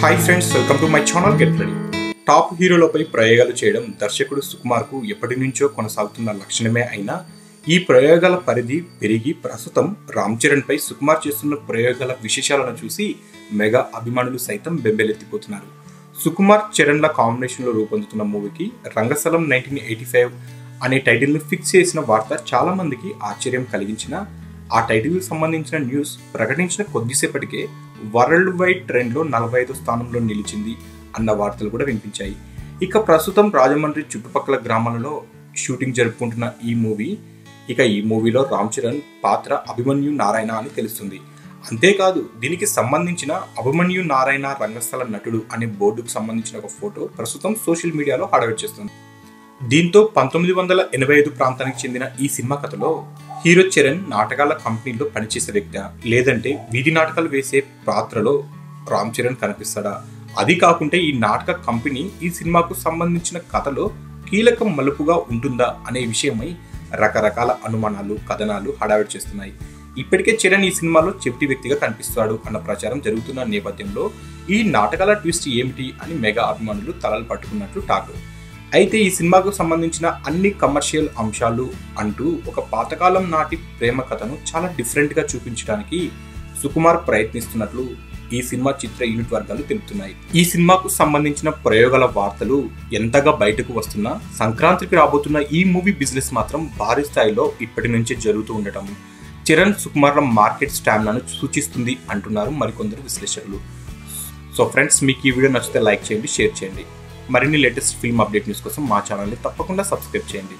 Hi friends, welcome to my channel get ready. Top హీరోలపై ప్రయోగాలు చేయడం దర్శకుడు సుకుమార్కు ఎప్పటి నుంచో కొనసాగుతున్న లక్షణమే అయినా ఈ ప్రయోగాల పరిధి పెరిగి ప్రస్తుతం రామ్ చరణ్పై సుకుమార్ చేస్తున్న ప్రయోగాల విశేషాలను చూసి మెగా అభిమానులు సైతం బెంబేలెత్తిపోతున్నారు. సుకుమార్ చరణ్ల కాంబినేషన్లో రూపొందుతున్న మూవీకి రంగస్థలం 1985 అనే టైటిల్ను ఫిక్స్ చేసిన వార్త చాలా మందికి ఆశ్చర్యం కలిగించిన ఆ టైటిల్కి సంబంధించిన న్యూస్ ప్రకటించిన కొద్దిసేపటికే వరల్డ్ వైడ్ ట్రెండ్లో 45వ స్థానంలో నిలిచింది అన్న వార్తలు కూడా వినిపించాయి. ఇక ప్రస్తుతం రాజమండ్రి చుట్టుపక్కల గ్రామాలలో షూటింగ్ జరుపుకుంటున్న ఈ మూవీలో రామ్ చరణ్ పాత్ర అభిమన్యు నారాయణ అని తెలుస్తుంది. అంతేకాదు దీనికి సంబంధించిన అభిమన్యు నారాయణ రంగస్థల నటుడు అనే బోర్డుకు సంబంధించిన ఒక ఫోటో ప్రస్తుతం సోషల్ మీడియాలో హడావిడి చేస్తుంది. దీంతో 1985 ప్రాంతానికి చెందిన ఈ సినిమా కథలో హీరో చరణ్ నాటకాల కంపెనీలో పనిచేసే వ్యక్తి, లేదంటే వీధి నాటకాలు వేసే పాత్రలో రామ్ చరణ్ కనిపిస్తాడా? అది కాకుంటే ఈ నాటక కంపెనీ ఈ సినిమాకు సంబంధించిన కథలో కీలక మలుపుగా ఉంటుందా అనే విషయమై రకరకాల అనుమానాలు, కథనాలు హడావిడి చేస్తున్నాయి. ఇప్పటికే చరణ్ ఈ సినిమాలో చెవిటి వ్యక్తిగా కనిపిస్తాడు అన్న ప్రచారం జరుగుతున్న నేపథ్యంలో ఈ నాటకాల ట్విస్ట్ ఏమిటి అని మెగా అభిమానులు తలలు పట్టుకున్నట్లు టాక్. అయితే ఈ సినిమాకు సంబంధించిన అన్ని కమర్షియల్ అంశాలు అంటూ ఒక పాతకాలం నాటి ప్రేమ కథను చాలా డిఫరెంట్గా చూపించడానికి సుకుమార్ ప్రయత్నిస్తున్నట్లు ఈ సినిమా చిత్ర యూనిట్ వర్గాలు తెలుపుతున్నాయి. ఈ సినిమాకు సంబంధించిన ప్రయోగాల వార్తలు ఎంతగా బయటకు వస్తున్నా సంక్రాంతికి రాబోతున్న ఈ మూవీ బిజినెస్ మాత్రం భారీ స్థాయిలో ఇప్పటి నుంచే జరుగుతూ ఉండటం చరణ్ సుకుమార్ల మార్కెట్ స్టామినాను సూచిస్తుంది అంటున్నారు మరికొందరు విశ్లేషకులు. సో ఫ్రెండ్స్, మీకు ఈ వీడియో నచ్చితే లైక్ చేయండి, షేర్ చేయండి. మరిన్ని లేటెస్ట్ ఫిల్మ్ అప్డేట్ న్యూస్ కోసం మా ఛానల్ని తప్పకుండా సబ్స్క్రైబ్ చేయండి.